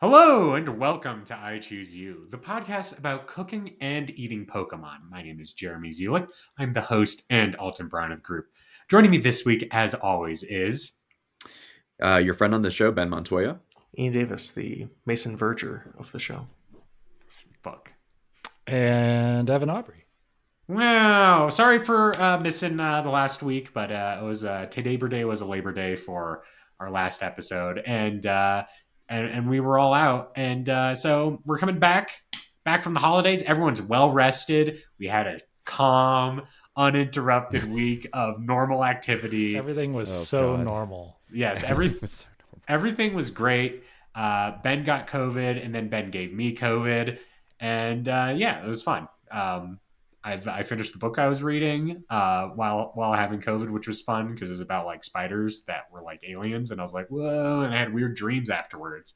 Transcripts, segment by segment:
Hello and welcome to I Choose You, the podcast about cooking and eating Pokemon. My name is Jeremy Zielik. I'm the host and Alton Brown of the group. Joining me this week, as always, is your friend on the show, Ben Montoya. Ian Davis, the Mason Verger of the show. Book. And Evan Aubrey. Wow, sorry for missing the last week, but it was today was a Labor Day for our last episode, and we were all out, and so we're coming back from the holidays. Everyone's well rested. We had a calm, uninterrupted week of normal activity. Everything was normal. Yes, everything was great. Ben got COVID, and then Ben gave me COVID, and it was fun. I finished the book I was reading while having COVID, which was fun because it was about like spiders that were like aliens, and I was like, whoa! And I had weird dreams afterwards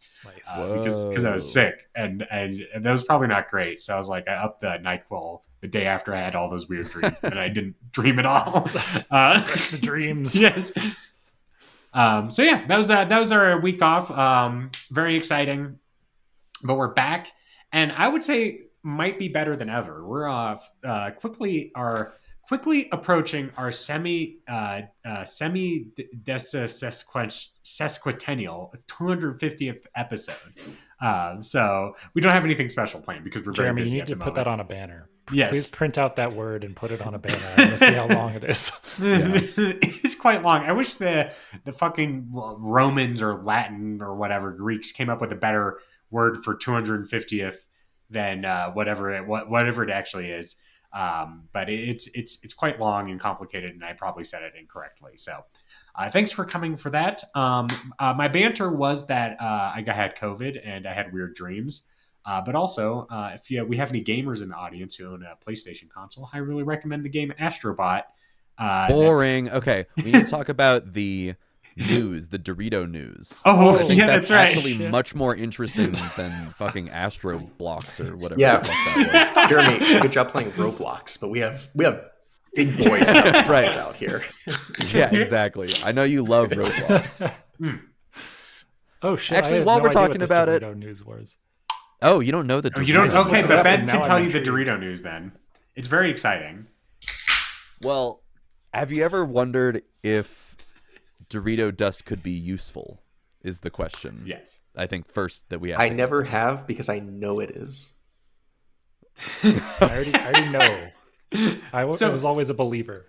because I was sick, and that was probably not great. So I was like, I upped the NyQuil the day after I had all those weird dreams, and I didn't dream at all. The dreams, yes. So yeah, that was our week off. Very exciting, but we're back, and I would say might be better than ever. We're quickly approaching our sesquicentennial 250th episode. So we don't have anything special planned because we're Jeremy, very busy. you need to put that on a banner. Yes. Please print out that word and put it on a banner. I want to see how long it is. It is quite long. I wish the fucking Romans or Latin or whatever Greeks came up with a better word for 250th than whatever it actually is. But it's quite long and complicated, and I probably said it incorrectly. So thanks for coming for that. My banter was that I had COVID and I had weird dreams. But also, if we have any gamers in the audience who own a PlayStation console, I really recommend the game Astrobot. Boring. Okay, we need to talk about the news, the Dorito news. Oh, I think that's right. Actually, much more interesting than fucking Astro Blocks or whatever. Yeah, the fuck that was. Jeremy, good job playing Roblox, but we have big boy stuff to talk about here. Yeah, exactly. I know you love Roblox. Oh shit! Actually, while we're talking about Dorito news was. Oh, you don't know the Dorito you don't? Okay, but Ben Now can I'm tell you the intrigued. Dorito news then. It's very exciting. Well, have you ever wondered if Dorito dust could be useful? Is the question. Yes. I think first that we have. I to never answer. have because I know it is. I already know. I was always a believer.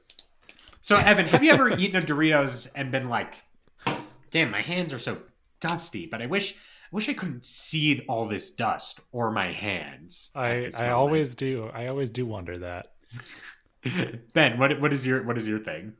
So, Evan, have you ever eaten a Doritos and been like, damn, my hands are so dusty, but I wish I couldn't see all this dust or my hands. I always do. I always do wonder that. Ben, what is your thing?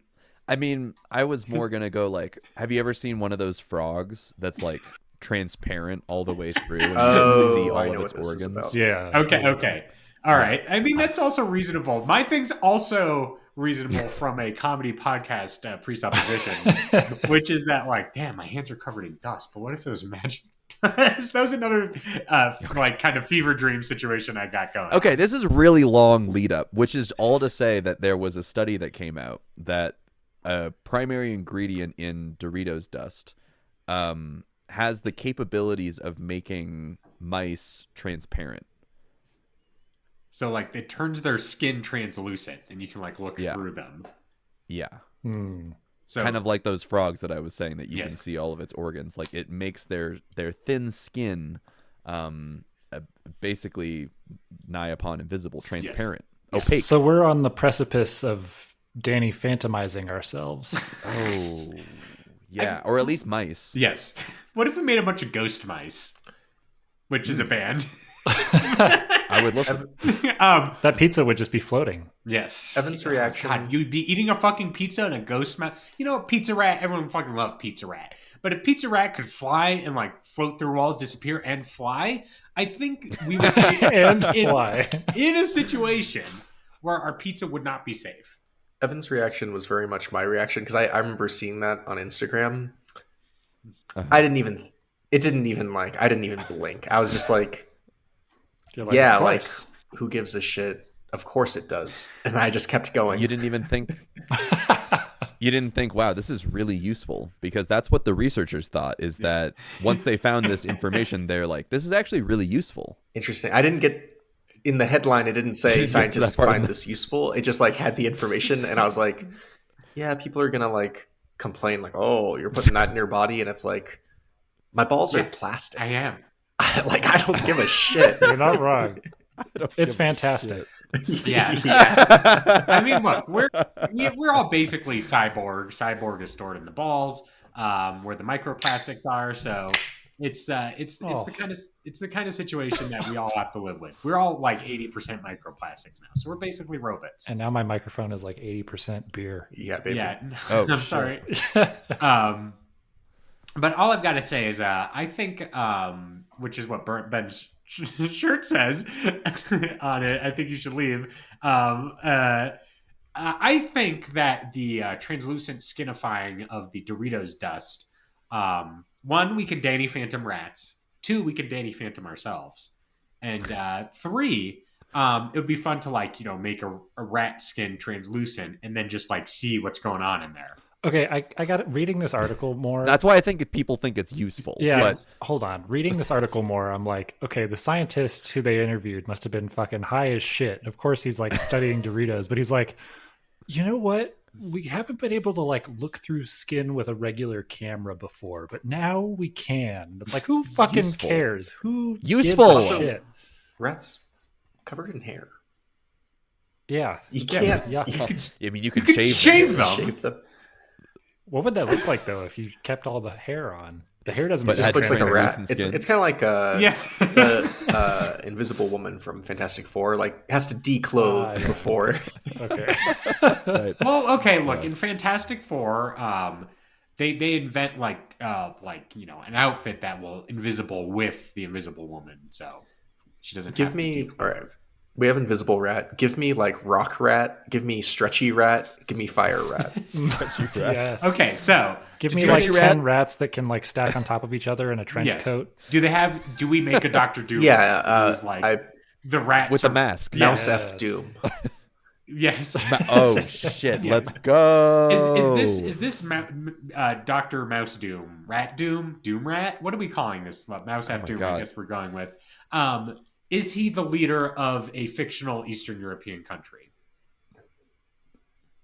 I mean, I was more gonna go like, have you ever seen one of those frogs that's like transparent all the way through and you can see I all know of its what this is organs? about. Yeah. Okay. All right. I mean, that's also reasonable. My thing's also reasonable from a comedy podcast presupposition, which is that like, damn, my hands are covered in dust, but what if it was magic dust? That was another like kind of fever dream situation I got going. Okay, this is really long lead up, which is all to say that there was a study that came out that a primary ingredient in Doritos dust has the capabilities of making mice transparent. So like it turns their skin translucent and you can like look through them. Yeah. So Kind of like those frogs that I was saying that you can Yes. see all of its organs. Like it makes their thin skin basically nigh upon invisible, transparent, opaque. So we're on the precipice of Danny phantomizing ourselves. Oh, yeah. Or at least mice. yes. What if we made a bunch of ghost mice, which is a band? I would listen. That pizza would just be floating. Yes. Evan's reaction. God, you'd be eating a fucking pizza and a ghost mouse. You know, Pizza Rat, everyone fucking loves Pizza Rat. But if Pizza Rat could fly and like float through walls, disappear, and fly, I think we would be And fly. in a situation where our pizza would not be safe. Evan's reaction was very much my reaction because I remember seeing that on Instagram. I didn't even blink. I was just like, You're like, yeah, of like course. who gives a shit? Of course it does. And I just kept going. You didn't even think. You didn't think, wow, this is really useful, because that's what the researchers thought, is that once they found this information, they're like, this is actually really useful. Interesting. I didn't get in the headline. It didn't say scientists find this useful. It just like had the information, and I was like, yeah, people are gonna like complain, like, oh, you're putting that in your body, and it's like, my balls are plastic. I am. Like, I don't give a shit. You're not wrong. It's fantastic. Yeah. I mean, look, we're all basically cyborg. Cyborg is stored in the balls, where the microplastics are. So it's the kind of situation that we all have to live with. We're all like 80% microplastics now, so we're basically robots. And now my microphone is like 80% beer. Yeah, baby. Yeah. Oh, I'm sorry. But all I've got to say is, I think, which is what Ben's shirt says on it, I think you should leave. I think that the translucent skinifying of the Doritos dust, one, we can Danny Phantom rats. Two, we can Danny Phantom ourselves. And three, it would be fun to like, make a rat skin translucent and then just like see what's going on in there. Okay, I got it. Reading this article more. That's why I think people think it's useful. Yeah, but hold on. Reading this article more, I'm like, okay, the scientist who they interviewed must have been fucking high as shit. Of course, he's like studying Doritos, but he's like, you know what? We haven't been able to like look through skin with a regular camera before, but now we can. Like, who fucking cares? Who useful gives a shit? Rats covered in hair. Yeah, you can't. Yeah, you could shave them. Shave them. What would that look like though if you kept all the hair on? The hair doesn't. It just looks like a rat. Skin. It's kind of like the Invisible Woman from Fantastic Four. Like, has to declothe before. Okay. Right. Well, okay. Look, in Fantastic Four, they invent like an outfit that will invisible with the Invisible Woman, so she doesn't give have me. to declothe. All right, we have Invisible Rat. Give me like Rock Rat. Give me Stretchy Rat. Give me Fire Rat. Stretchy rat. Yes. Okay, so Give me like 10 rats that can like stack on top of each other in a trench coat. Do we make a Dr. Doom? Yeah, like the rat with a mask. Mouse F Doom. Yes. Oh shit! Let's go. Is this Dr. Mouse Doom, Rat Doom, Doom Rat? What are we calling this? Mouse F Doom. God. I guess we're going with. Is he the leader of a fictional Eastern European country?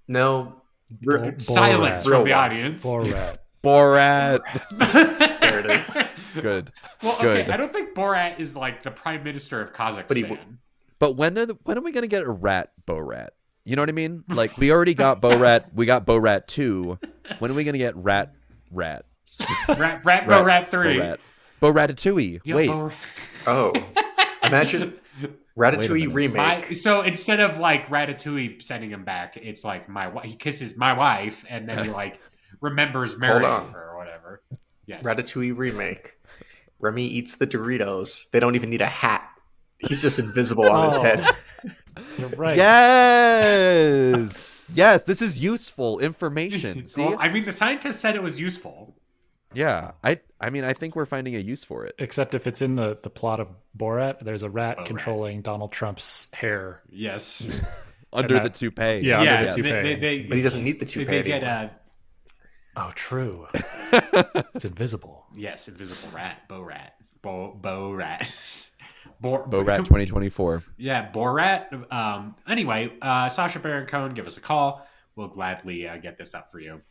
No. Silence from the audience. Borat. There it is. Good. Well, okay. Good. I don't think Borat is like the prime minister of Kazakhstan. But when are we gonna get a rat Borat? You know what I mean? Like, we already got Borat. We got Borat 2. When are we gonna get Rat? Rat Borat 3. Boratatouille. Wait. Oh, imagine Ratatouille remake. So instead of like Ratatouille sending him back, it's like he kisses my wife and then he like remembers marrying her or whatever. Yes. Ratatouille remake. Remy eats the Doritos. They don't even need a hat. He's just invisible on his head. You're right. Yes. Yes, this is useful information. See? Well, I mean, the scientist said it was useful. Yeah. I mean, I think we're finding a use for it. Except if it's in the plot of Borat, there's a rat controlling Donald Trump's hair. Yes. Under the toupee. Yeah, under the toupee. But he doesn't need the toupee. They get Oh, true. It's invisible. Yes, invisible rat. Borat. Borat Borat 2024. Yeah, Borat. Anyway, Sacha Baron Cohen, give us a call. We'll gladly get this up for you.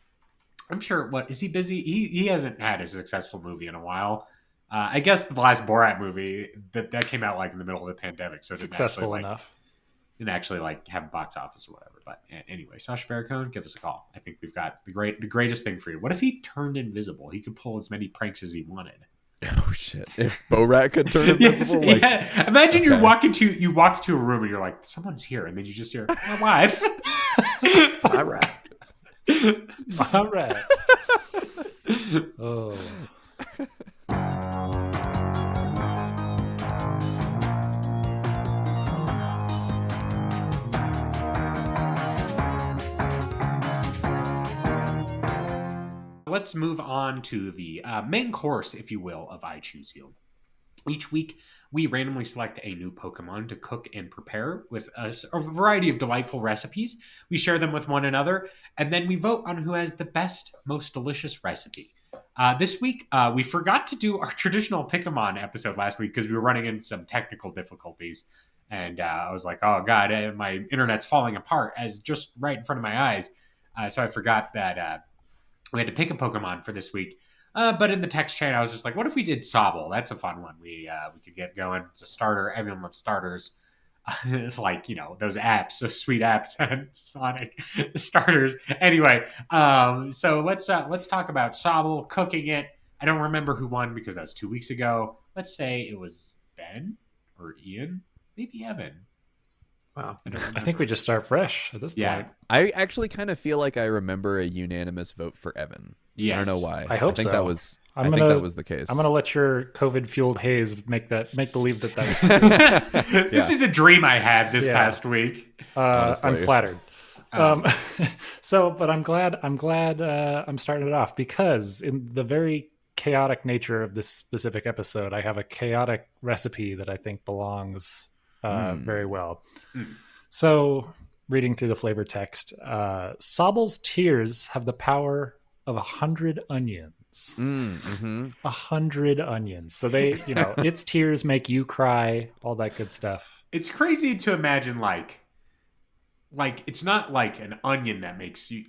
I'm sure. What is he busy? He hasn't had a successful movie in a while. I guess the last Borat movie that came out like in the middle of the pandemic, so it successful enough. Didn't actually like have a box office or whatever. But anyway, Sacha Baron Cohen, give us a call. I think we've got the greatest thing for you. What if he turned invisible? He could pull as many pranks as he wanted. Oh shit! If Borat could turn invisible, yeah. Imagine you walk into a room and you're like, someone's here, and then you just hear my wife. My rat. My rat. Oh. Let's move on to the main course, if you will, of I Choose You. Each week, we randomly select a new Pokemon to cook and prepare with a variety of delightful recipes. We share them with one another, and then we vote on who has the best, most delicious recipe. This week, we forgot to do our traditional Pokemon episode last week because we were running into some technical difficulties. And I was like, oh, God, my internet's falling apart as just right in front of my eyes. So I forgot that we had to pick a Pokemon for this week. But in the text chain, I was just like, what if we did Sobble? That's a fun one. We could get going. It's a starter. Everyone loves starters. It's like, those apps, those sweet apps on Sonic starters. Anyway, so let's talk about Sobble, cooking it. I don't remember who won because that was 2 weeks ago. Let's say it was Ben or Ian, maybe Evan. Wow. I think we just start fresh at this point. I actually kind of feel like I remember a unanimous vote for Evan. Yes. I don't know why. I hope think so. that was. I think that was the case. I'm gonna let your COVID-fueled haze make believe that that's true. This is a dream I had this past week. I'm flattered. But I'm glad I'm starting it off because in the very chaotic nature of this specific episode, I have a chaotic recipe that I think belongs very well. So, reading through the flavor text, Sobble's tears have the power of 100 onions. 100 onions. So they, its tears make you cry, all that good stuff. It's crazy to imagine like it's not like an onion that makes you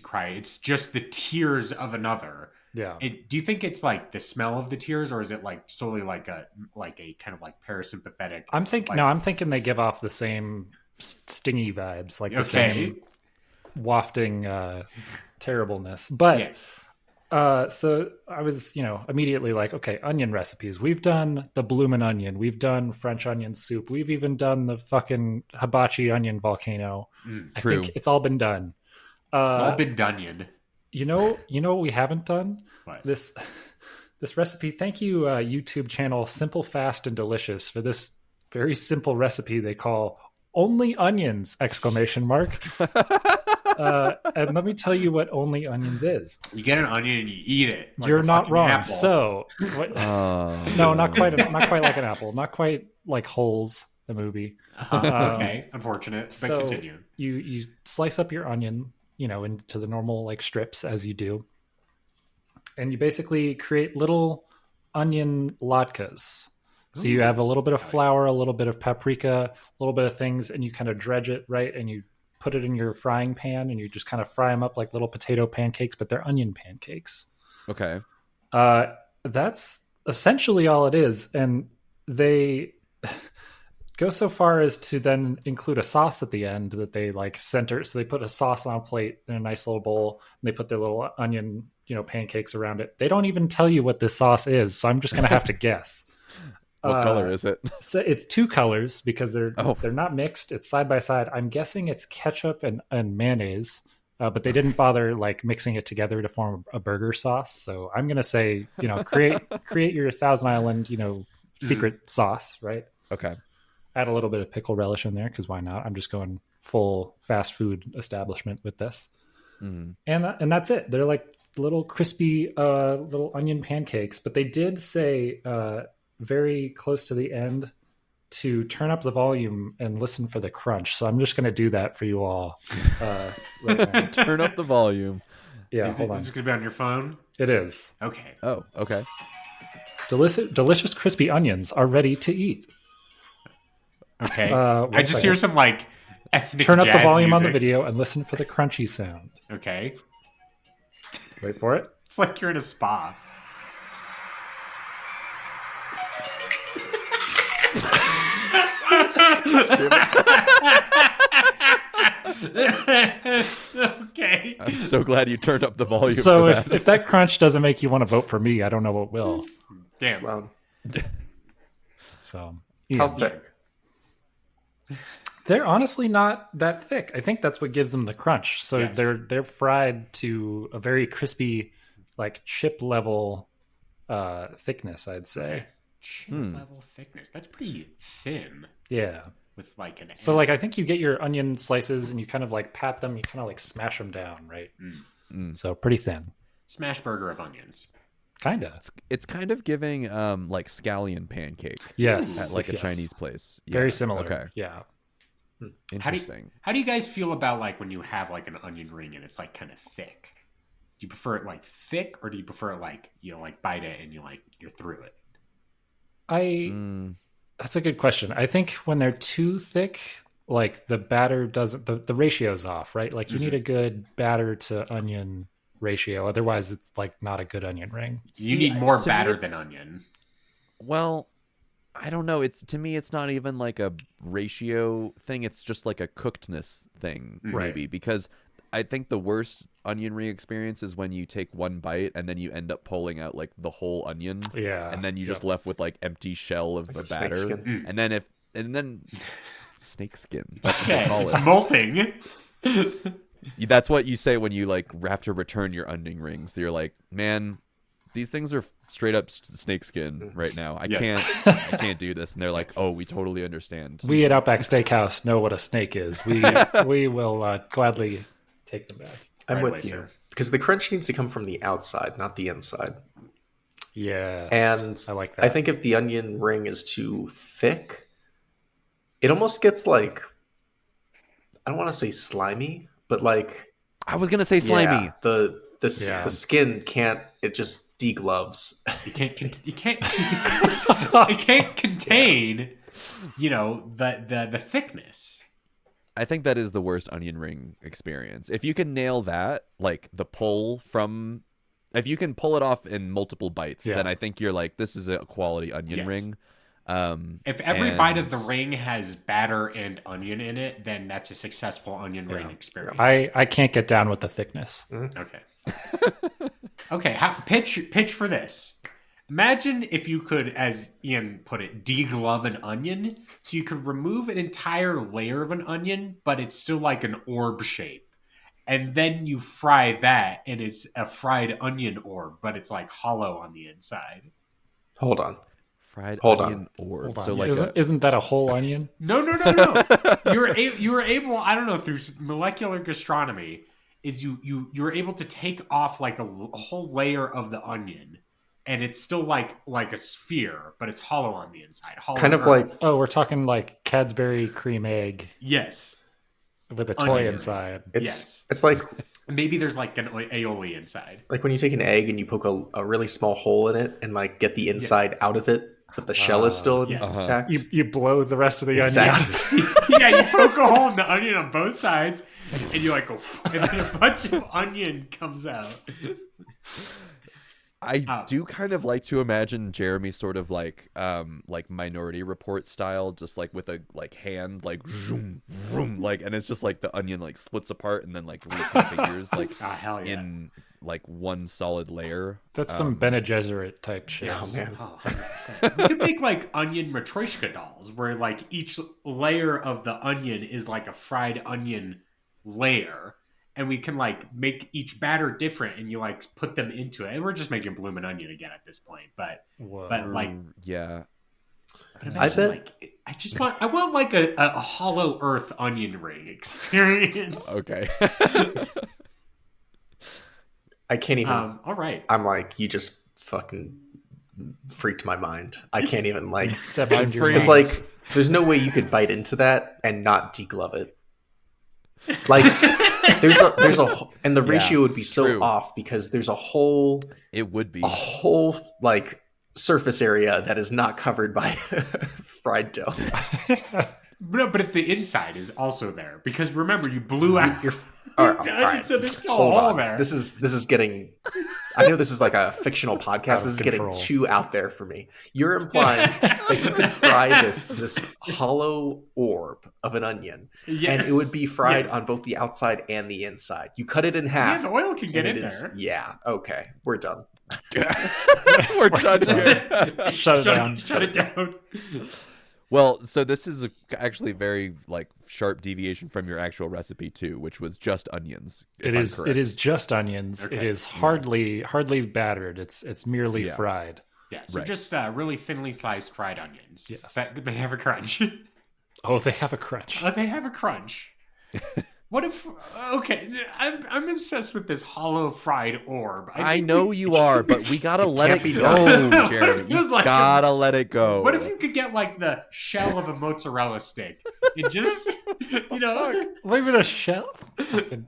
cry. It's just the tears of another. Yeah. Do you think it's like the smell of the tears, or is it like solely like a kind of like parasympathetic? I'm thinking they give off the same stingy vibes, like the same wafting terribleness. But yes. So I was, immediately like, okay, onion recipes. We've done the bloomin' onion. We've done French onion soup. We've even done the fucking hibachi onion volcano. True. I think it's all been done. It's all been done. You know what we haven't done? What? This recipe. Thank you, YouTube channel Simple, Fast, and Delicious for this very simple recipe they call Only Onions! ! And let me tell you what Only Onions is. You get an onion and you eat it. You're not wrong. Apple. So, no, not quite like an apple. Not quite like Holes, the movie. Okay, unfortunate. But continue. You slice up your onion, into the normal like strips as you do, and you basically create little onion latkes. So you have a little bit of flour, a little bit of paprika, a little bit of things, and you kind of dredge it, right? And you put it in your frying pan, and you just kind of fry them up like little potato pancakes, but they're onion pancakes. Okay. That's essentially all it is. And they go so far as to then include a sauce at the end that they like center. So they put a sauce on a plate in a nice little bowl, and they put their little onion, pancakes around it. They don't even tell you what this sauce is. So I'm just going to have to guess. What color is it? So it's two colors because they're not mixed. It's side by side. I'm guessing it's ketchup and mayonnaise, but they didn't bother like mixing it together to form a burger sauce. So I'm gonna say, create your Thousand Island, secret sauce, right? Okay. Add a little bit of pickle relish in there because why not? I'm just going full fast food establishment with this, and that's it. They're like little crispy little onion pancakes, but they did say. Very close to the end to turn up the volume and listen for the crunch. So I'm just going to do that for you all. Right now. Turn up the volume. Yeah, Is this going to be on your phone? It is. Okay. Oh, okay. Delicious crispy onions are ready to eat. Okay. I just hear some like ethnic turn up the volume music on the video and listen for the crunchy sound. Okay. Wait for it. It's like you're in a spa. Okay. I'm so glad you turned up the volume. So for that. if that crunch doesn't make you want to vote for me, I don't know what will. Damn. Sloan. So How thick? they're honestly not that thick. I think that's what gives them the crunch. So Yes. they're fried to a very crispy, like chip level thickness, I'd say. Chip level thickness. That's pretty thin. Yeah. With like an So like I think you get your onion slices and you kind of like pat them, you kind of like smash them down, right? So pretty thin. smash burger of onions. Kinda. It's kind of giving like scallion pancake. Yes. At like a yes. Chinese place. Yeah. Very similar. Okay. Yeah. Interesting. How do you guys feel about like when you have like an onion ring and it's like kind of thick? Do you prefer it like thick, or do you prefer it like, like bite it and you're through it? That's a good question. I think when they're too thick, like the batter doesn't, the ratio's off, right? Like you need a good batter to onion ratio. Otherwise it's like not a good onion ring. You need more batter than onion. Well, I don't know. To me, it's not even like a ratio thing. It's just like a cookedness thing, maybe. Because I think the worst onion ring experience is when you take one bite and then you end up pulling out like the whole onion. Yeah. And then you just left with like empty shell of the batter. And then snake skin. That's what they call it's it. molting. That's what you say when you like have to return your onion rings. You're like, man, these things are straight up snake skin right now. I can't do this. And they're like, oh, we totally understand. We at Outback Steakhouse know what a snake is. We will gladly take them back. I'm with you. Because the crunch needs to come from the outside, not the inside. Yeah. And I like that. I think if the onion ring is too thick, it almost gets like, I don't want to say slimy, but like, I was gonna say slimy. Yeah, the skin can't. It just degloves. It can't contain, the thickness. I think that is the worst onion ring experience. If you can nail that, like the pull from, if you can pull it off in multiple bites, then I think you're like, this is a quality onion ring. If every bite of the ring has batter and onion in it, then that's a successful onion ring experience. I can't get down with the thickness. Okay. Okay. Pitch for this. Imagine if you could, as Ian put it, deglove an onion, so you could remove an entire layer of an onion, but it's still like an orb shape. And then you fry that, and it's a fried onion orb, but it's like hollow on the inside. Hold on. Fried onion orb. So like isn't that a whole onion? No. You were able, I don't know, through molecular gastronomy, is you were able to take off like a whole layer of the onion, and it's still like a sphere, but it's hollow on the inside. Kind of like, we're talking like Cadbury cream egg. Yes. With a toy inside. It's like, maybe there's like an aioli inside. Like when you take an egg and you poke a really small hole in it and like get the inside out of it, but the shell is still intact. You blow the rest of the onion out. Yeah, you poke a hole in the onion on both sides, and you like go, and then a bunch of onion comes out. I do kind of like to imagine Jeremy sort of like Minority Report style, just like with a like hand like vroom, vroom, like, and it's just like the onion like splits apart and then like reconfigures like in like one solid layer. That's some Bene Gesserit type shit. Oh man, 100%. We could make like onion matryoshka dolls, where like each layer of the onion is like a fried onion layer. And we can like make each batter different, and you like put them into it. And we're just making bloomin' onion again at this point, but like yeah. But imagine, I want like a hollow earth onion ring experience. Okay. I can't even. All right. I'm like, you just fucking freaked my mind. I can't even like. Because like, there's no way you could bite into that and not deglove it. Like there's a and the ratio would be so off because there's a whole like surface area that is not covered by fried dough. No, but the inside is also there because remember you blew out your. All right. So there's still a hole there. This is getting. I know this is like a fictional podcast. This is getting too out there for me. You're implying that you could fry this hollow orb of an onion, and it would be fried on both the outside and the inside. You cut it in half. Yeah, the oil can get in there. Yeah. Okay, we're done. We're done here. Shut it down. Well, so this is actually very like sharp deviation from your actual recipe too, which was just onions. It is just onions. Okay. It is hardly battered. It's merely fried. Yeah, so just really thinly sliced fried onions. Yes. They have a crunch. Oh, they have a crunch. They have a crunch. What if? Okay, I'm obsessed with this hollow fried orb. I know you are, but we gotta let can't it be go, done. Jeremy. You Feels like gotta let it go. What if you could get like the shell of a mozzarella stick? It just, What even a shell? Fucking-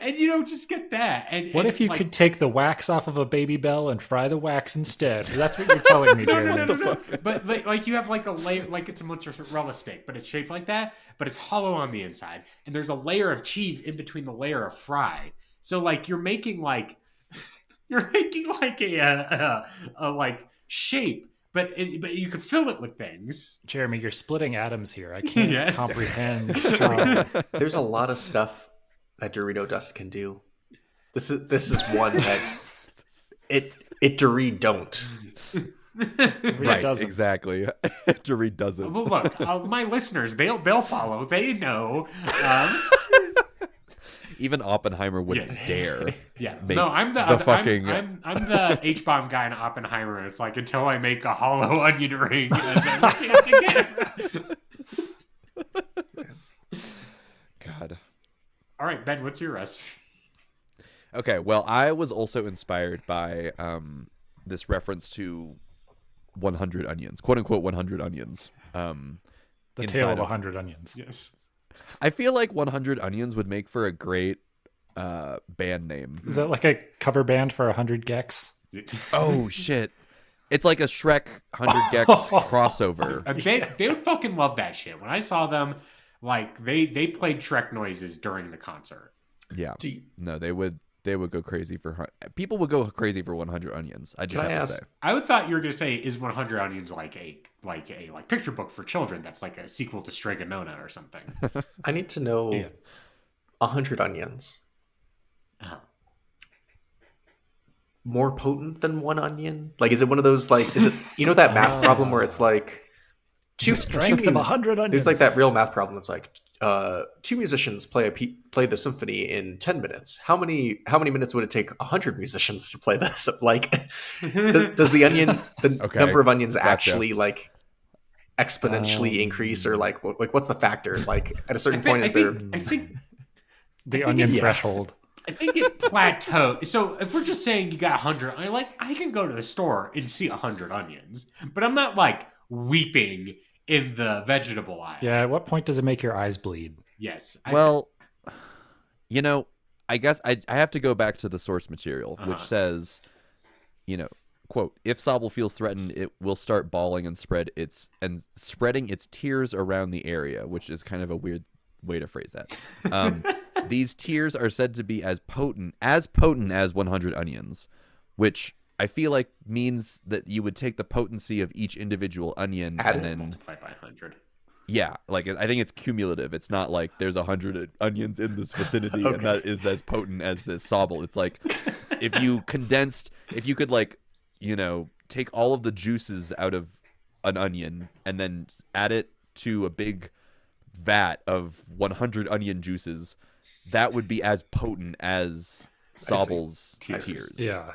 and just get that. And What if you could take the wax off of a baby bell and fry the wax instead? That's what you're telling me, Jeremy. No. But like you have like a layer, like it's a mozzarella stick, but it's shaped like that, but it's hollow on the inside, and there's a layer of cheese in between the layer of fry. So like you're making like a like shape, but you could fill it with things. Jeremy, you're splitting atoms here. I can't Yes. comprehend. how- There's a lot of stuff that Dorito dust can do. This is one that it Dorito don't. Right, doesn't. exactly. Dorito doesn't. Well, look, my listeners, they'll follow. They know. Even Oppenheimer wouldn't Yes. dare. Yeah, make no, I'm the fucking. I'm the H bomb guy in Oppenheimer. It's like until I make a hollow onion ring. God. All right, Ben, what's your recipe? Okay, well, I was also inspired by this reference to 100 onions, quote unquote 100 onions. The tale of 100 onions. Yes. I feel like 100 onions would make for a great band name. Is that like a cover band for 100 Gex? Oh shit! It's like a Shrek 100 Gex crossover. They would fucking love that shit. When I saw them, like they played Shrek noises during the concert. Yeah. No, they would go crazy for people would go crazy for 100 onions. I just have to say. I would thought you were gonna say is 100 onions like a picture book for children that's like a sequel to Strega Nona or something. I need to know 100 onions. Uh-huh. More potent than one onion? Like, is it one of those, like, is it, that math problem where it's like, The strength of 100 onions. there's like that real math problem that's like, two musicians play the symphony in 10 minutes. How many minutes would it take 100 musicians to play this? Like, does the number of onions actually like exponentially increase, or like what's the factor? Like at a certain point, I the onion threshold? I think it plateaus. So if we're just saying you got 100, I can go to the store and see 100 onions, but I'm not like weeping in the vegetable aisle. Yeah. At what point does it make your eyes bleed? Yes. Well, I guess I have to go back to the source material, which says, quote, if Sobble feels threatened, it will start bawling and spreading its tears around the area, which is kind of a weird way to phrase that. These tears are said to be as potent as 100 onions, which I feel like means that you would take the potency of each individual onion and then multiply by 100. Yeah, like I think it's cumulative. It's not like there's 100 onions in this vicinity and that is as potent as this Sobble. It's like if you could like, take all of the juices out of an onion and then add it to a big vat of 100 onion juices, that would be as potent as Sobble's tears. Yeah,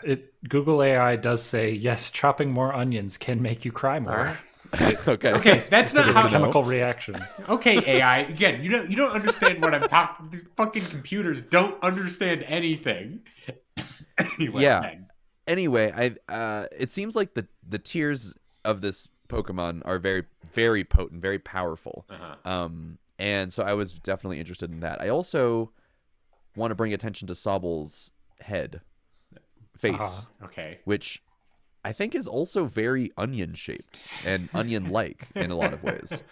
Google AI does say yes. Chopping more onions can make you cry more. Okay, that's not how chemical reaction. Okay, AI. Again, you don't understand what I'm talking. These fucking computers don't understand anything. Anyway, it seems like the tears of this Pokemon are very, very potent, very powerful. And so I was definitely interested in that. I also want to bring attention to Sobble's face, which I think is also very onion shaped and onion like in a lot of ways.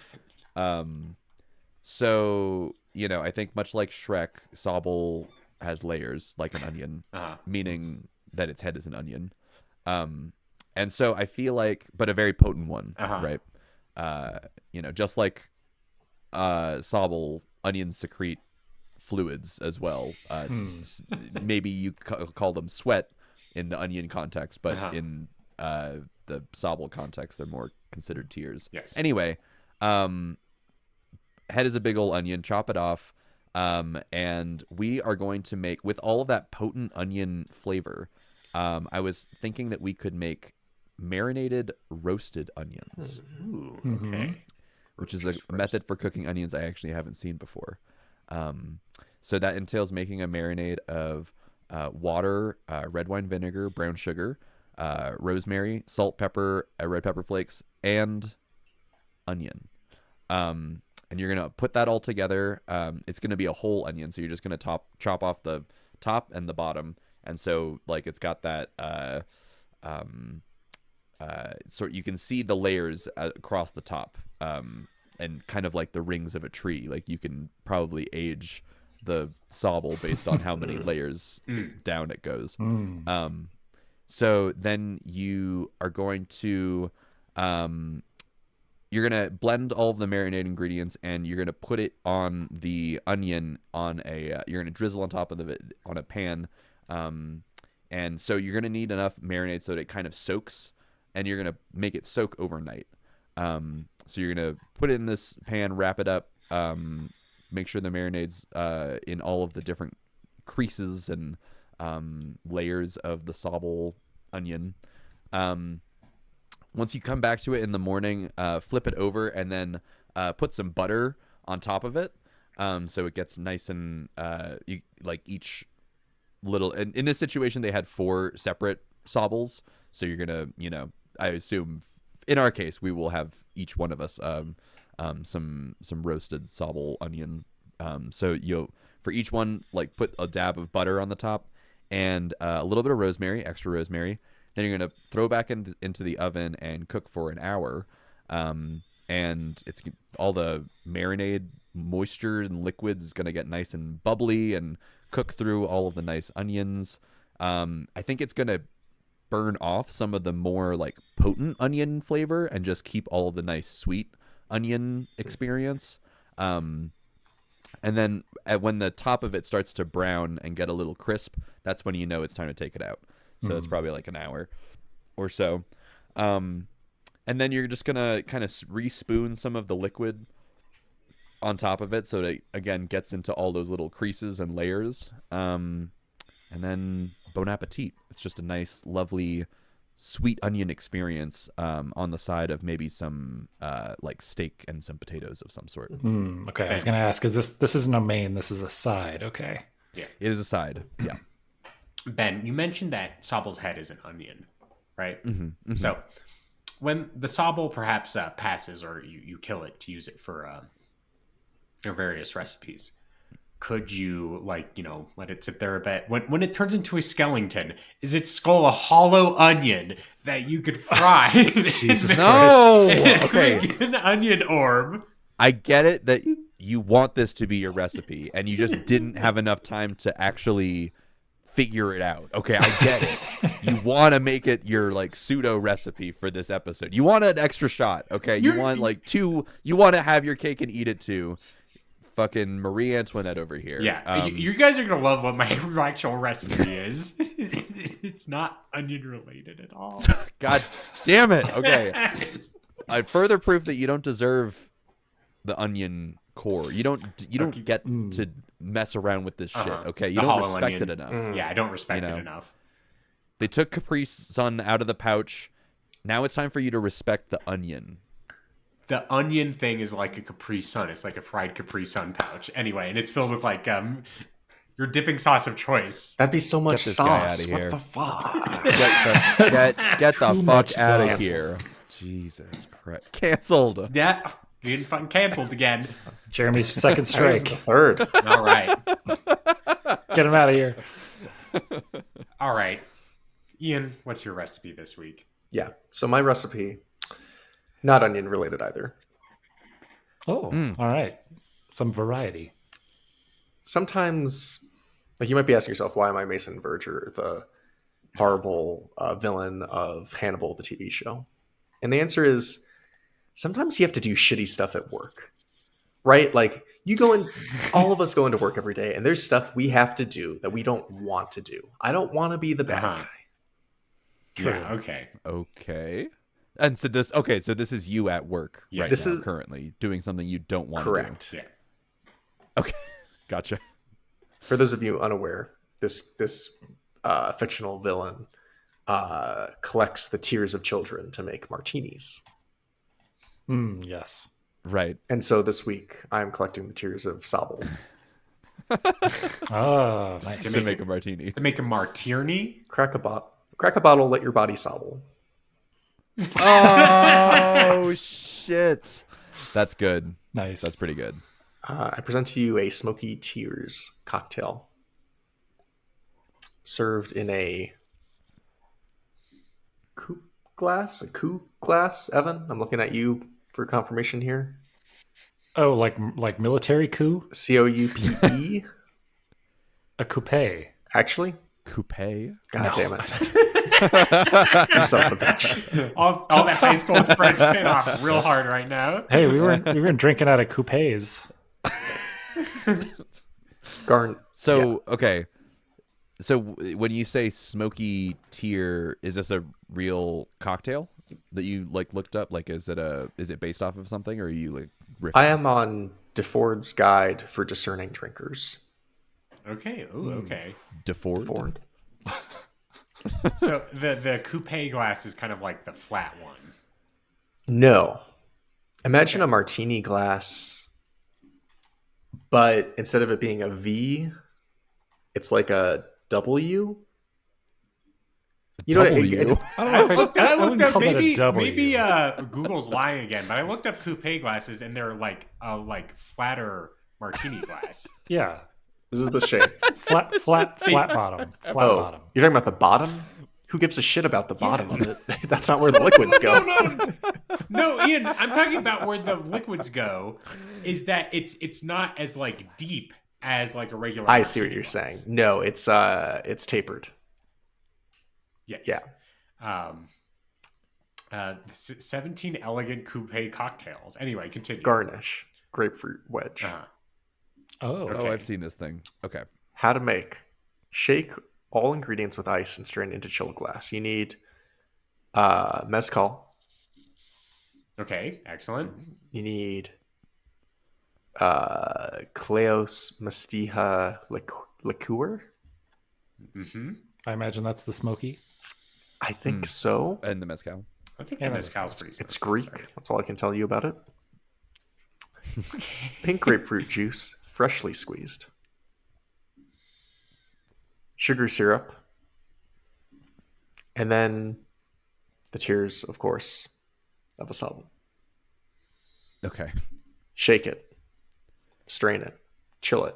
So I think much like Shrek, Sobble has layers like an onion, meaning that its head is an onion. And so I feel like, but a very potent one, right? Just like Sobble, onions secrete fluids as well. Maybe you call them sweat in the onion context, but in the Sobble context, they're more considered tears. Yes. Anyway, head is a big old onion. Chop it off, and we are going to make, with all of that potent onion flavor, I was thinking that we could make marinated roasted onions. Ooh, okay. Which is a method for cooking onions I actually haven't seen before. So that entails making a marinade of water, red wine vinegar, brown sugar, rosemary, salt, pepper, red pepper flakes, and onion. And you're gonna put that all together. It's gonna be a whole onion, so you're just gonna chop off the top and the bottom, and so like it's got that so you can see the layers across the top, and kind of like the rings of a tree. Like you can probably age the Sobble based on how many layers down it goes. So then you are going to you're going to blend all of the marinade ingredients, and you're going to put it on the onion on a you're going to drizzle on top of it on a pan. And so you're going to need enough marinade so that it kind of soaks, and you're going to make it soak overnight. So you're going to put it in this pan, wrap it up, make sure the marinade's in all of the different creases and layers of the Sobble onion. Once you come back to it in the morning, flip it over and then put some butter on top of it, so it gets nice and like each little. In this situation, they had 4 separate Sobbles, so you're gonna, I assume in our case we will have each one of us some roasted Sobble onion. So you'll for each one like put a dab of butter on the top and a little bit of rosemary, extra rosemary. Then you're going to throw back into the oven and cook for an hour. And it's all the marinade moisture and liquids is going to get nice and bubbly and cook through all of the nice onions. I think it's going to burn off some of the more like potent onion flavor and just keep all of the nice sweet onion experience. And then when the top of it starts to brown and get a little crisp, that's when you know it's time to take it out. So it's probably like an hour or so. And then you're just going to kind of re-spoon some of the liquid on top of it so that it, again, gets into all those little creases and layers. And then bon appetit. It's just a nice, lovely, sweet onion experience on the side of maybe some like steak and some potatoes of some sort. Okay, I was going to ask, is this isn't a main, this is a side. Okay. Yeah. It is a side. Yeah. Ben, you mentioned that Sobble's head is an onion, right? Mm-hmm. So when the Sobble perhaps passes or you kill it to use it for your various recipes, could you let it sit there a bit? When it turns into a skeleton, is its skull a hollow onion that you could fry? Jesus No! Okay. An onion orb. I get it that you want this to be your recipe and you just didn't have enough time to actually figure it out. Okay, I get it. You want to make it your like pseudo recipe for this episode. You want an extra shot. Okay, you want like 2. You want to have your cake and eat it too. Fucking Marie Antoinette over here. Yeah, you guys are gonna love what my actual recipe is. It's not onion related at all. God damn it. Okay, further proof that you don't deserve the onion core. You don't get to mess around with this shit. Okay, you don't respect it enough. Yeah, I don't respect it enough. They took Capri Sun out of the pouch. Now it's time for you to respect the onion. The onion thing is like a Capri Sun. It's like a fried Capri Sun pouch. Anyway, and it's filled with like your dipping sauce of choice. That'd be so much sauce. What the fuck? Get the fuck out of here. Jesus Christ. Canceled. Yeah. You're getting fucking canceled again. Jeremy's second strike. The third. All right. Get him out of here. All right. Ian, what's your recipe this week? Yeah. So my recipe, not onion related either. Oh, all right. Some variety. Sometimes, like you might be asking yourself, why am I Mason Verger, the horrible villain of Hannibal, the TV show? And the answer is, sometimes you have to do shitty stuff at work, right? Like all of us go into work every day and there's stuff we have to do that we don't want to do. I don't want to be the bad guy. True. Yeah, okay. And so this is you at work right this now, is currently doing something you don't want to do. Correct. Yeah. Okay. Gotcha. For those of you unaware, this fictional villain collects the tears of children to make martinis. Yes. Right. And so this week I'm collecting the tears of Sobble. Oh, nice. To make a martini. To make a martini? Crack a bottle, let your body sobble. Oh shit! That's good. Nice. That's pretty good. I present to you a Smoky Tears cocktail, served in a coupe glass. Evan, I'm looking at you for confirmation here. Oh, like military coup? COUPE. A coupe. Actually, Coupe. God No. damn it! You son of a bitch. All that high school French paid off real hard right now. Hey, we were drinking out of coupes. So okay. So when you say smoky tear, is this a real cocktail that you like looked up? Like, is it based off of something, or are you like riffing? I am on DeFord's Guide for Discerning Drinkers. Okay. Ooh, okay. Ford. So the coupe glass is kind of like the flat one. No. Imagine a martini glass, but instead of it being a V, it's like a W. You know what W? I don't know if I I looked wouldn't up call that a maybe W. Google's lying again, but I looked up coupe glasses and they're like a flatter martini glass. Yeah. This is the shape. Flat bottom. Flat bottom. You're talking about the bottom? Who gives a shit about the bottom of it? That's not where the liquids go. No, Ian, I'm talking about where the liquids go. Is that it's not as like deep as like a regular. I see what you're glass. saying. No, it's tapered. Yes. Yeah. 17 elegant coupe cocktails. Anyway, continue. Garnish. Grapefruit wedge. Oh. Oh, I've seen this thing. Okay. How to make. Shake all ingredients with ice and strain into chilled glass. You need mezcal. Okay, excellent. You need Cleos Mastija liqueur. Mm-hmm. I imagine that's the smoky. I think so. And the mezcal. I think Yeah, mezcal's pretty It's smoky. Greek. Sorry. That's all I can tell you about it. Pink grapefruit juice, freshly squeezed. Sugar syrup. And then the tears, of course, of a Sobble. Okay. Shake it. Strain it. Chill it.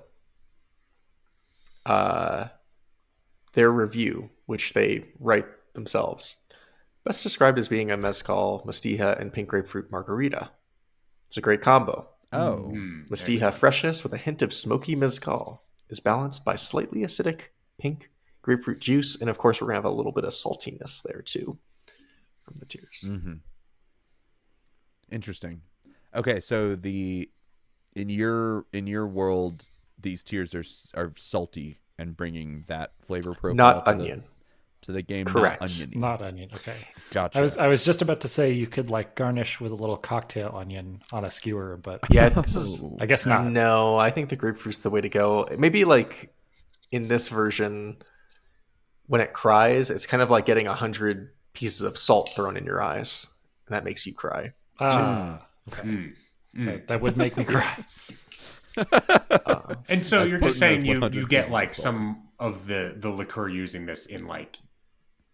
Their review, which they write themselves, best described as being a mezcal, mastija, and pink grapefruit margarita. It's a great combo. Oh. Mastija freshness with a hint of smoky mezcal is balanced by slightly acidic pink grapefruit juice, and of course we're gonna have a little bit of saltiness there too from the tears. Mm-hmm. Interesting. Okay, so in your world, these tears are salty and bringing that flavor profile Not to onion. to the game. Correct. Not oniony. Not onion. Okay. Gotcha. I was just about to say you could like garnish with a little cocktail onion on a skewer, but Yeah, this is I guess not. no. I think the grapefruit's the way to go. Maybe like in this version, when it cries, it's kind of like getting 100 pieces of salt thrown in your eyes, and that makes you cry. Okay. Okay, that would make me cry. And so As you're just potent saying as you 100 get pieces like of salt. some of the liqueur using this in like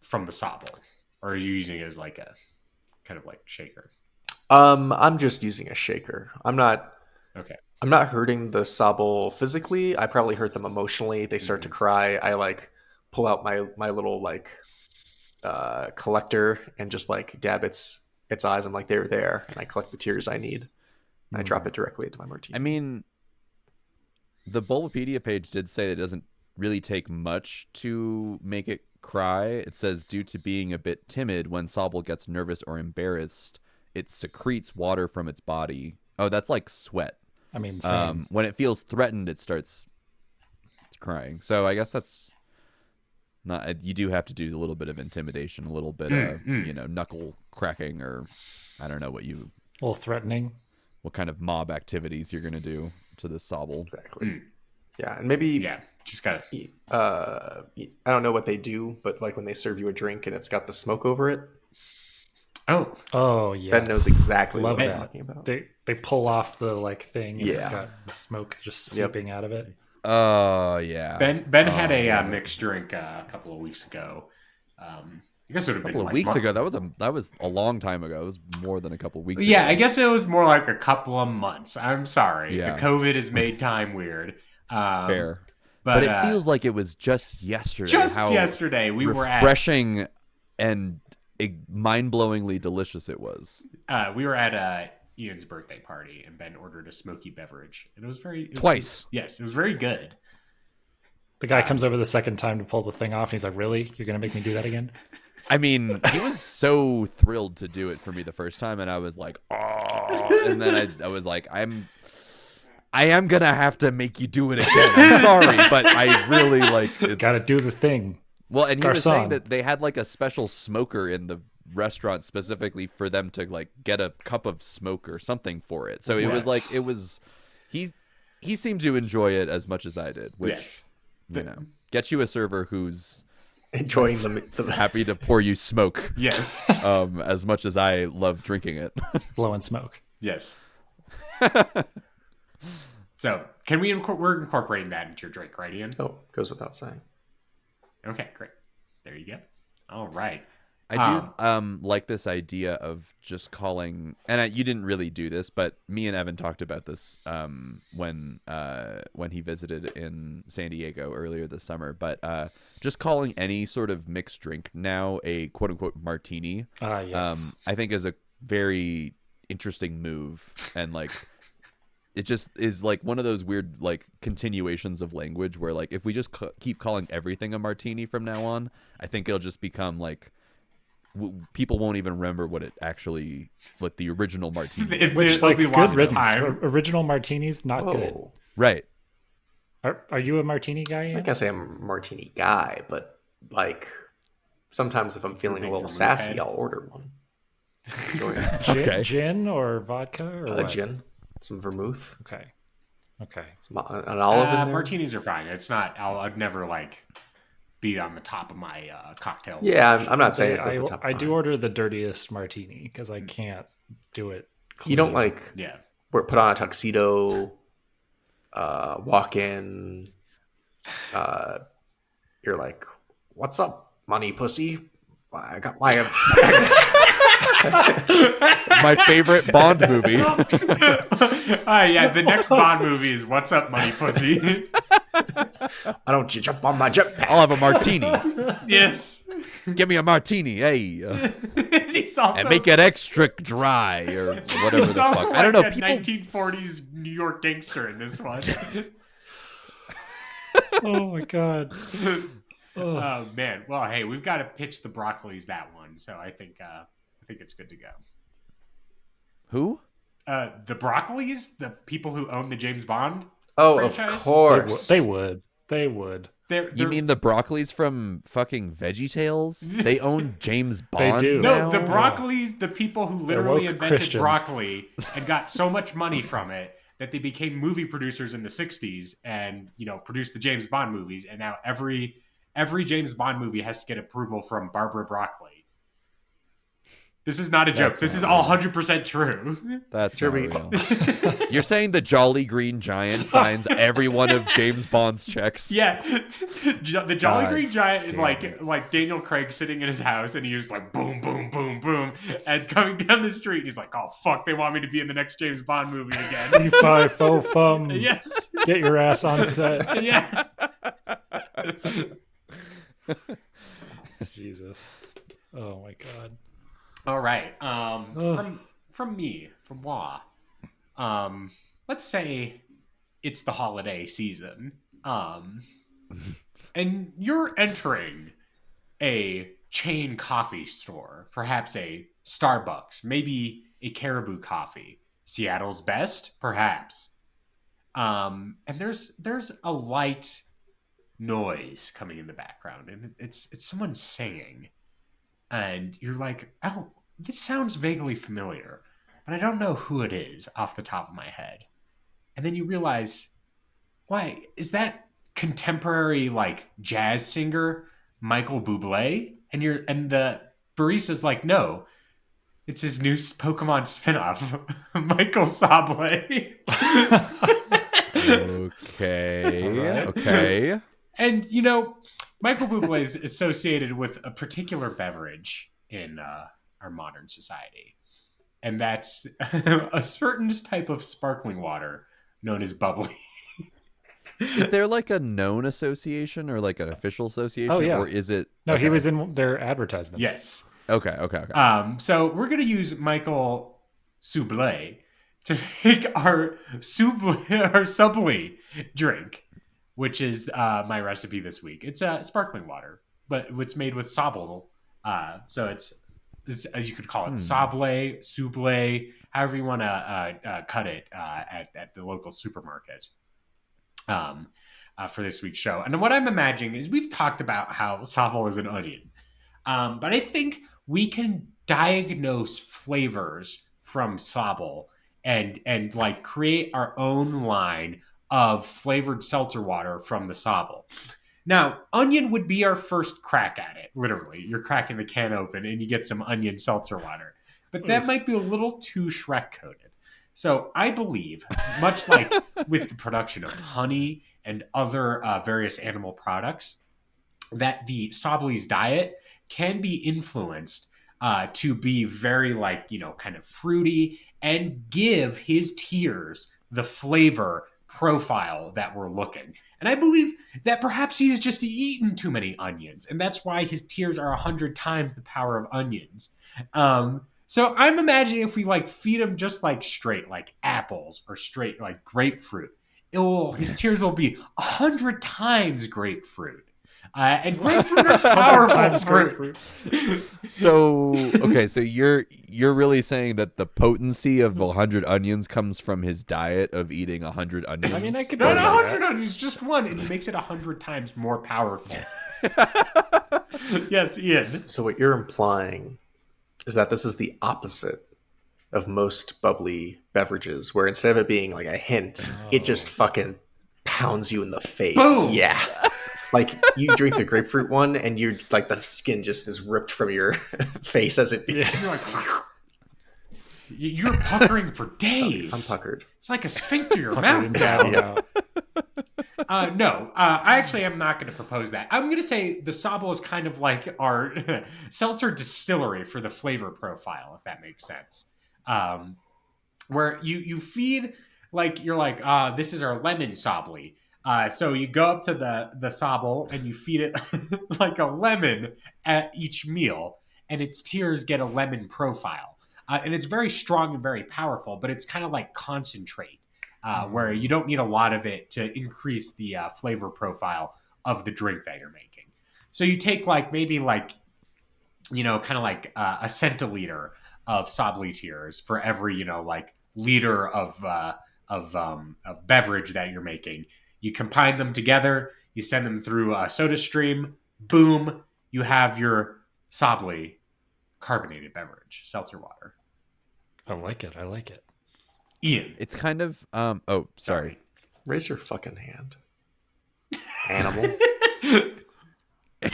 from the Sobble, or are you using it as like a kind of like shaker? I'm just using a shaker. I'm not Okay. hurting the Sobble physically. I probably hurt them emotionally. They start to cry. I like pull out my little like collector and just like dab its eyes. I'm like, they're there, and I collect the tears I need. And I drop it directly into my martini. I mean, the Bulbapedia page did say that it doesn't really take much to make it cry. It says, due to being a bit timid, when Sobble gets nervous or embarrassed, it secretes water from its body. Oh, that's like sweat. I mean, same. When it feels threatened, it starts crying. So I guess that's not. You do have to do a little bit of intimidation, a little bit of knuckle cracking, or I don't know what a little threatening. what kind of mob activities you're gonna do to this Sobble. Exactly. Yeah, and maybe Yeah, just got it. I don't know what they do, but like when they serve you a drink and it's got the smoke over it, Oh yeah. Ben knows exactly Love what I'm that. talking about. They pull off the like thing and it's Yeah. got the smoke just Yep. seeping out of it. Oh yeah. Ben had Oh, a damn it. mixed drink a couple of weeks ago. I guess it would A have couple been of like weeks ago. That was a long time ago. It was more than a couple of weeks yeah, I ago. guess it was more like a couple of months. I'm sorry, the Yeah, COVID has made time weird. Um, fair. But but it feels like it was just yesterday. just How yesterday refreshing and mind-blowingly delicious it was. we were at Ian's birthday party, and Ben ordered a smoky beverage, and Twice. yes, it was very good. The guy comes over the second time to pull the thing off, and he's like, "Really? You're gonna make me do that again?" I mean, he was so thrilled to do it for me the first time, and I was like, "Oh!" And then I was like, I am gonna have to make you do it again. I'm sorry, but I really Gotta do the thing. Well, and he was saying Garçon. that they had like a special smoker in the restaurant specifically for them to like get a cup of smoke or something for it. So it was he seemed to enjoy it as much as I did, which Yes. get you a server who's Enjoying the happy to pour you smoke. Yes. As much as I love drinking it. Blowing smoke. Yes. So, can we're incorporating that into your drink, right, Ian? Oh, goes without saying. Okay, great. There you go. All right. I do like this idea of just calling, and you didn't really do this, but me and Evan talked about this when he visited in San Diego earlier this summer. But just calling any sort of mixed drink now a quote unquote martini, Yes. I think is a very interesting move, and like it just is like one of those weird like continuations of language where like if we just keep calling everything a martini from now on, I think it'll just become like. People won't even remember what the original martini is. Which like be good lost riddance. time. Original martinis, not good. Oh, Right. Are you a martini guy? I Ian? guess I'm a martini guy, but like sometimes if I'm feeling a Big little vermouth sassy, head. I'll order one. Enjoy Okay. Gin or vodka or a what? gin, some vermouth, Okay. an olive in there. Martinis are fine. It's not. I'd never like be on the top of my cocktail. Yeah, I'm not saying it's at the top. I do order the dirtiest martini because I can't do it. You don't clean. like Yeah. put on a tuxedo, walk in. You're like, "What's up, money pussy? I got my." My favorite Bond movie. Yeah, the next Bond movie is What's Up, Money Pussy? Why don't you jump on my jetpack? I'll have a martini. Yes. Give me a martini, hey, He's also, and make it extra dry or whatever he's the also fuck. like I don't know. a People. 1940s New York gangster in this one. Oh my god. Oh man. Well, hey, we've got to pitch the Broccolis that one, so I think it's good to go. Who? The Broccolis, the people who own the James Bond Oh, franchise? of course. They would. They're You mean the Broccolis from fucking VeggieTales? They own James Bond. do. no, now? the Broccolis, the people who literally woke invented Christians. broccoli and got so much money from it that they became movie producers in the 60s and, produced the James Bond movies. And now every James Bond movie has to get approval from Barbara Broccoli. This is not a joke. This is all 100% true. That's Sure not we- real. You're saying the Jolly Green Giant signs every one of James Bond's checks? Yeah. The Jolly God Green Giant, damn like it. like Daniel Craig sitting in his house and he was like boom, boom, boom, boom. And coming down the street, he's like, oh, fuck, they want me to be in the next James Bond movie again. Fee-fi, fo-fum. Yes. Get your ass on set. Yeah. Jesus. Oh my god. All right. From moi. Let's say it's the holiday season. And you're entering a chain coffee store, perhaps a Starbucks, maybe a Caribou Coffee, Seattle's Best, perhaps. And there's a light noise coming in the background, and it's someone singing. And you're like, oh, this sounds vaguely familiar, but I don't know who it is off the top of my head. And then you realize, why, is that contemporary like jazz singer Michael Bublé? And the barista's like, no, it's his new Pokemon spinoff, Michael Sobble. Okay. Okay. And Michael Bublé is associated with a particular beverage in our modern society, and that's a certain type of sparkling water known as bubbly. Is there like a known association or like an official association? Oh, yeah. Or is it? No, he okay. was in their advertisements. Yes. Okay. So we're gonna use Michael Sobble to make our Sobble drink, which is my recipe this week. It's sparkling water, but it's made with Sobble. So it's as you could call it, Sobble, however you want to cut it at the local supermarket. For this week's show. And what I'm imagining is we've talked about how Sobble is an onion. But I think we can diagnose flavors from Sobble and like create our own line of flavored seltzer water from the Sobble. Now, onion would be our first crack at it. Literally, you're cracking the can open and you get some onion seltzer water. But that might be a little too Shrek coded. So I believe, much like with the production of honey and other various animal products, that the Sobbly's diet can be influenced to be very kind of fruity and give his tears the flavor profile that we're looking. And I believe that perhaps he's just eaten too many onions, and that's why his tears are 100 times the power of onions. So I'm imagining if we feed him just straight apples or straight grapefruit, his tears will be 100 times grapefruit. And grapefruit is powerful fruit. So okay, so you're really saying that the potency of 100 onions comes from his diet of eating 100 onions? I mean, I could not 100 onions, just one, and he makes it 100 times more powerful. Yes, Ian. So what you're implying is that this is the opposite of most bubbly beverages, where instead of it being like a hint, it just fucking pounds you in the face. Boom! Yeah. Like you drink the grapefruit one and you're like the skin just is ripped from your face as it You're like you're puckering for days. I'm puckered. It's like a sphincter your mouth. Yeah. No, I actually am not going to propose that. I'm going to say the Sobble is kind of like our seltzer distillery for the flavor profile, if that makes sense. Where you feed this is our lemon Sobble. So you go up to the Sobble and you feed it like a lemon at each meal, and its tears get a lemon profile. And it's very strong and very powerful, but it's kind of like concentrate. Where you don't need a lot of it to increase the flavor profile of the drink that you're making. So you take maybe a centiliter of Sobble tears for every liter of beverage that you're making. You combine them together. You send them through a soda stream. Boom! You have your Sobble carbonated beverage, seltzer water. I like it. Ian. It's kind of sorry. Raise your fucking hand. Animal.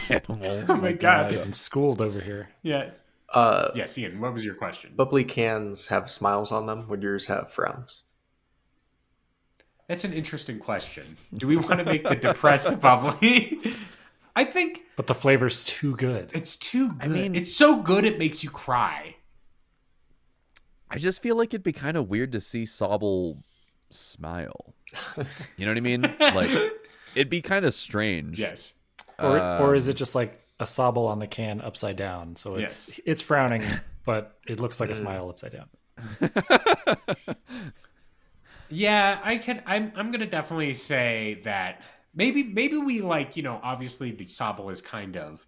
Animal. Oh my god. Getting schooled over here. Yeah. Yes, Ian, what was your question? Bubbly cans have smiles on them. Would yours have frowns? That's an interesting question. Do we want to make the depressed bubbly? I think... But the flavor's too good. It's too good. I mean, it's so good it makes you cry. I just feel like it'd be kind of weird to see Sobble smile. You know what I mean? It'd be kind of strange. Yes. Or is it just like a Sobble on the can upside down? So it's frowning, but it looks like a smile upside down. Yeah, I'm gonna definitely say that maybe we obviously the Sobble is kind of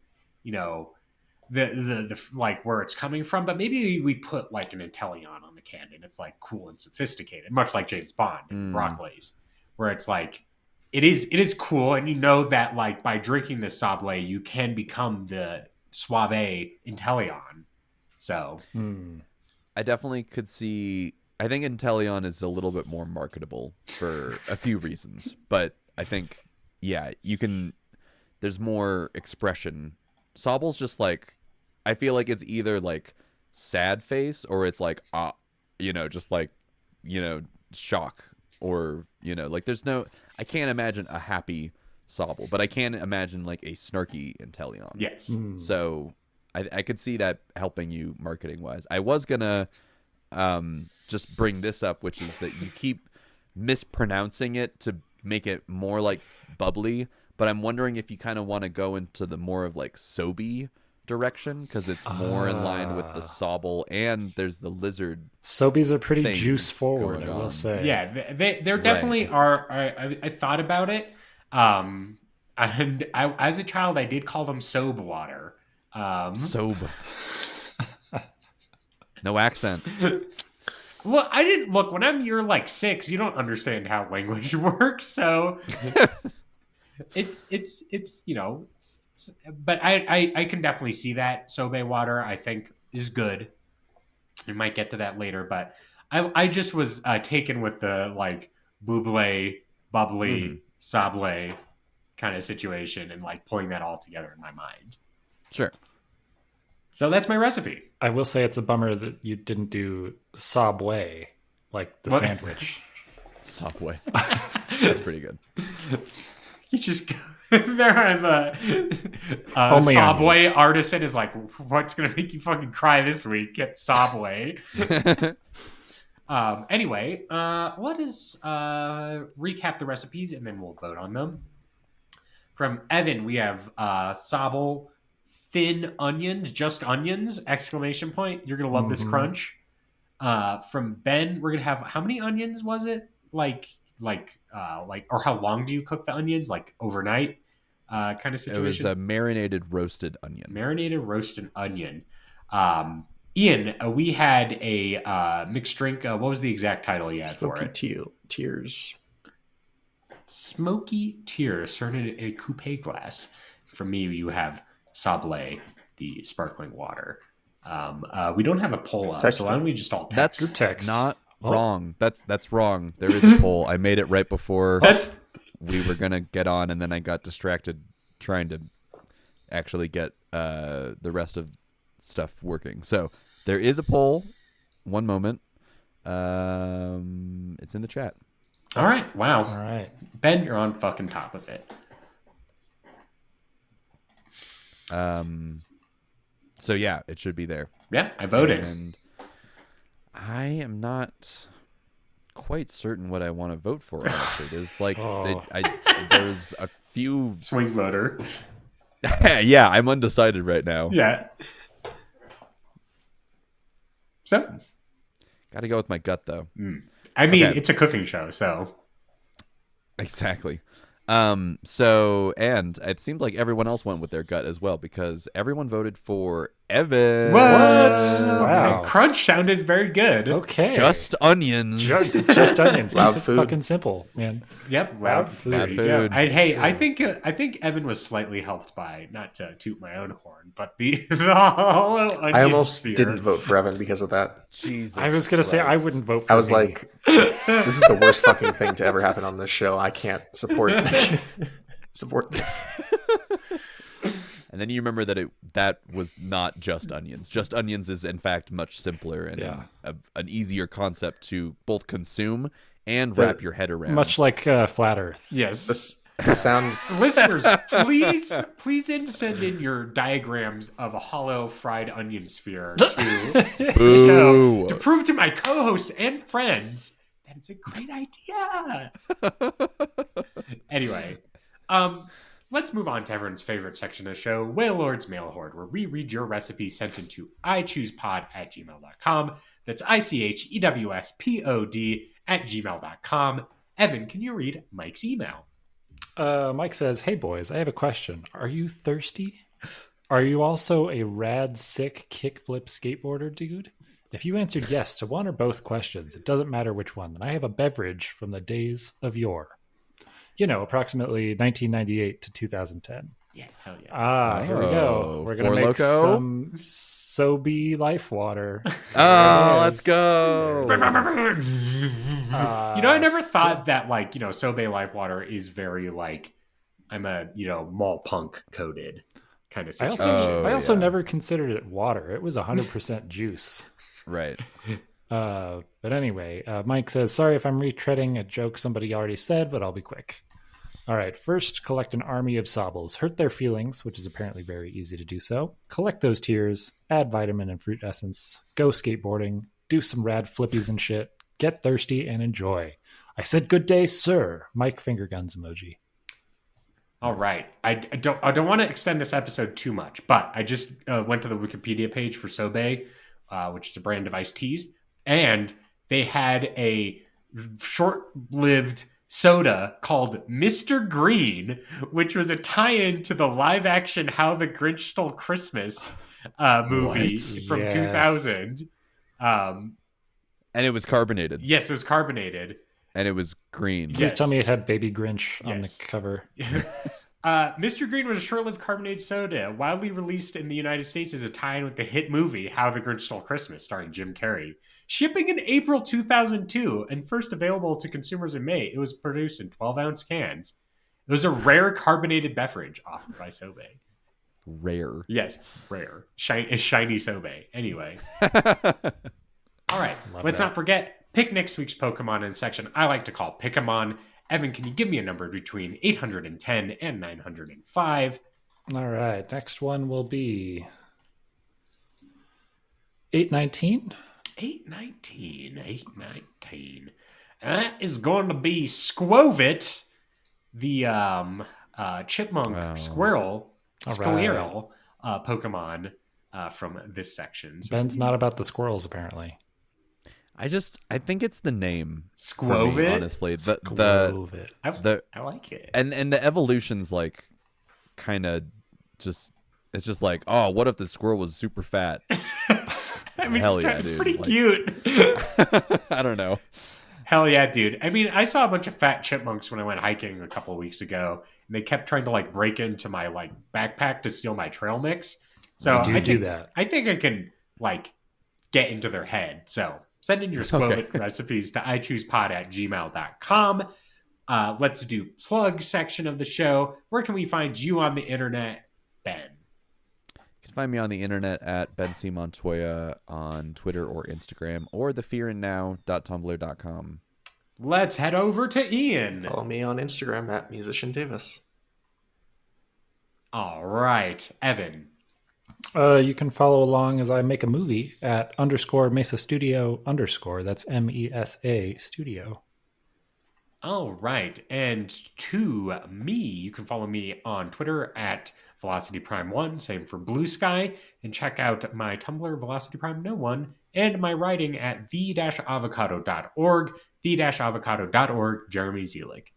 the where it's coming from, but maybe we put an Intellion on the can and it's cool and sophisticated, much like James Bond and Broccoli's, where it's it is cool, and that by drinking the Sobble you can become the suave Intellion. So I definitely could see. I think Intellion is a little bit more marketable for a few reasons, but I think you can. There's more expression. Sobble's just I feel like it's either sad face or it's just shock or You know, like I can't imagine a happy Sobble, but I can imagine like a snarky Inteleon. Yes. So I could see that helping you marketing wise. I was gonna just bring this up, which is that you keep mispronouncing it to make it more like bubbly, but I'm wondering if you kind of want to go into the more of like Sobbe direction, because it's more in line with the Sobble, and there's the lizard. Sobbies are pretty juice forward, I will say. Yeah, there definitely are. I thought about it, and as a child, I did call them Sobbe water. Sobbe. No accent. Well, I didn't look when you're like 6. You don't understand how language works, so it's you know. But I can definitely see that Sobbe water. I think is good. We might get to that later, but I just was taken with the like buble, bubbly, Sobble kind of situation, and like pulling that all together in my mind. Sure. So that's my recipe. I will say it's a bummer that you didn't do Sobway, like the sandwich. Subway. That's pretty good. You just there I'm a Subway artisan is like, what's gonna make you fucking cry this week? Get Subway. Anyway, let us recap the recipes and then we'll vote on them. From Evan, we have Sobble thin onions, just onions, exclamation point. You're going to love this crunch. From Ben, we're going to have, how many onions was it? Or how long do you cook the onions? Like overnight kind of situation? It was a marinated roasted onion. Marinated roasted onion. Ian, we had a mixed drink. What was the exact title you had for it? Tears. Smoky Tears, served in a coupe glass. From me, you have Sobble, the sparkling water. We don't have a poll up, so why don't we just all text? That's text. Not wrong. That's wrong. There is a poll. I made it right before we were gonna get on, and then I got distracted trying to actually get the rest of stuff working. So there is a poll. One moment. It's in the chat. All right. Wow. All right. Ben, you're on fucking top of it. So yeah, it should be there. Yeah, I voted. And I am not quite certain what I want to vote for. Honestly, there's like there's a few swing voter. Yeah, I'm undecided right now. Yeah. So, got to go with my gut though. I mean, it's a cooking show, so exactly. So, and it seemed like everyone else went with their gut as well, because everyone voted for Evan. What? Wow. Okay. Crunch sounded very good. Okay. Just onions. Just onions. Loud Keep it food. Fucking simple, man. Yep. Loud food. Loud food. I think Evan was slightly helped by, not to toot my own horn, but the hollow onion I almost sphere. didn't vote for Evan because of that. Jesus. I was gonna say I wouldn't vote for. I was me. like, this is the worst fucking thing to ever happen on this show. I can't support this. And then you remember that that was not just onions. Just onions is in fact much simpler and an easier concept to both consume and wrap your head around. much like flat Earth. Yes. The sound. Listeners, please send in your diagrams of a hollow fried onion sphere Boo. to prove to my co-hosts and friends that it's a great idea. Anyway, let's move on to everyone's favorite section of the show, Whale Lord's Mail Horde, where we read your recipes sent into ichoosepod@gmail.com. That's ichewspod@gmail.com. Evan, can you read Mike's email? Mike says, "Hey boys, I have a question. Are you thirsty? Are you also a rad, sick kickflip skateboarder dude? If you answered yes to one or both questions, it doesn't matter which one, then I have a beverage from the days of yore. You know, approximately 1998 to 2010. Yeah, hell yeah. Here we go. We're going to make some Sobbe life water. Let's go. I never thought that, like, Sobbe life water is very, like, I'm a, malt punk coated kind of situation. I also never considered it water. It was 100% juice. Right. But anyway, Mike says, sorry if I'm retreading a joke somebody already said, but I'll be quick. All right, first, collect an army of Sobbles. Hurt their feelings, which is apparently very easy to do so. Collect those tears, add vitamin and fruit essence, go skateboarding, do some rad flippies and shit, get thirsty, and enjoy. I said good day, sir. Mike finger guns emoji. All right. I don't want to extend this episode too much, but I just went to the Wikipedia page for Sobbe, which is a brand of iced teas, and they had a short-lived soda called Mr. Green, which was a tie-in to the live-action How the Grinch Stole Christmas movie from 2000. And it was carbonated. Yes, it was carbonated. And it was green. Please tell me it had Baby Grinch on the cover. Mr. Green was a short-lived carbonated soda, widely released in the United States as a tie-in with the hit movie How the Grinch Stole Christmas, starring Jim Carrey. Shipping in April 2002 and first available to consumers in May, it was produced in 12-ounce cans. It was a rare carbonated beverage offered by Sobbe. Rare. Yes, rare. Shiny Sobbe. Anyway. All right, let's not forget, pick next week's Pokemon in the section I like to call Pick-a-mon. Evan, can you give me a number between 810 and 905? All right, next one will be 819. 819. That is going to be Squovit, the chipmunk squirrel Pokemon from this section. So Ben's not about the squirrels, apparently. I think it's the name. Squovit? Honestly. Squovit. I like it. And the evolution's like kind of just, it's just like, oh, what if the squirrel was super fat? I mean, Hell it's dude. pretty cute. I don't know. Hell yeah, dude. I mean, I saw a bunch of fat chipmunks when I went hiking a couple of weeks ago, and they kept trying to like break into my like backpack to steal my trail mix. So I do that. I think I can like get into their head. So send in your Squovit recipes to ichoosepod@gmail.com. Let's do plug section of the show. Where can we find you on the internet, Ben? You can find me on the internet at Ben C. Montoya on Twitter or Instagram, or thefearandnow.tumblr.com. Let's head over to Ian. Follow me on Instagram at Musician Davis. All right, Evan. You can follow along as I make a movie at _Mesa Studio _. That's MESA Studio. All right. And to me, you can follow me on Twitter at VelocityPrime1, same for Blue Sky, and check out my Tumblr, VelocityPrime1, and my writing at the-avocado.org, the-avocado.org, Jeremy Zelig.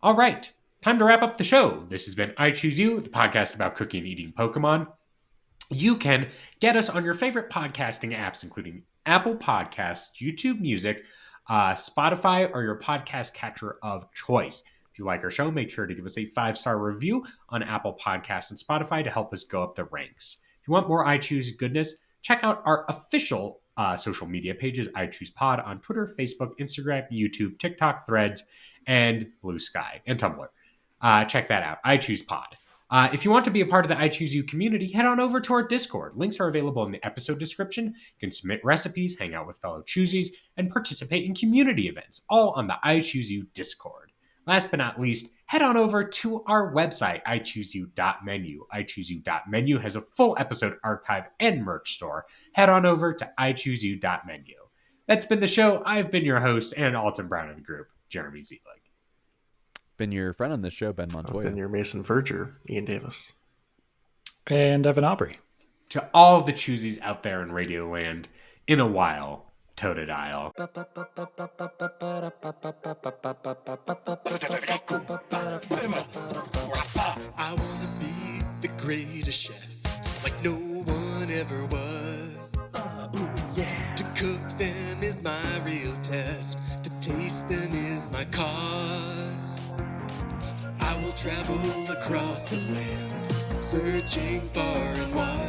All right. Time to wrap up the show. This has been I Choose You, the podcast about cooking and eating Pokemon. You can get us on your favorite podcasting apps, including Apple Podcasts, YouTube Music, Spotify, or your podcast catcher of choice. If you like our show, make sure to give us a 5-star review on Apple Podcasts and Spotify to help us go up the ranks. If you want more I Choose goodness, check out our official social media pages, I Choose Pod on Twitter, Facebook, Instagram, YouTube, TikTok, Threads, and Blue Sky, and Tumblr. Check that out, I Choose Pod. If you want to be a part of the I Choose You community, head on over to our Discord. Links are available in the episode description. You can submit recipes, hang out with fellow choosies, and participate in community events, all on the I Choose You Discord. Last but not least, head on over to our website, ichooseyou.menu. ichooseyou.menu has a full episode archive and merch store. Head on over to ichooseyou.menu. That's been the show. I've been your host and Alton Brown of the group, Jeremy Zelig. Been your friend on this show, Ben Montoya. Been your Mason Verger, Ian Davis. And Evan Aubrey. To all the choosies out there in Radio Land, in a while, Totodile. I wanna be the greatest chef, like no one ever was. To cook them is my real test, to taste them is my cause. I will travel across the land, searching far and wide.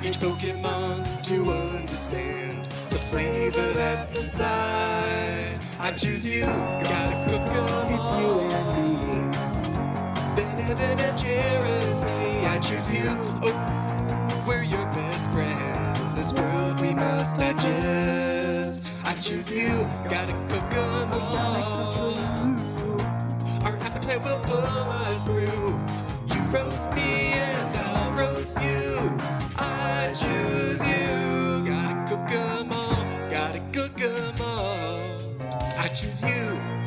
Each Pokemon to understand the flavor that's inside. I choose you, gotta cook 'em. It's you and me. Better than Jeremy. I choose you. Oh, we're your best friends in this world we must must digest. I choose you, gotta cook 'em all. Our appetite will pull us through. You roast me and I'll roast you. I choose you, gotta cook 'em all, gotta cook 'em all. I choose you.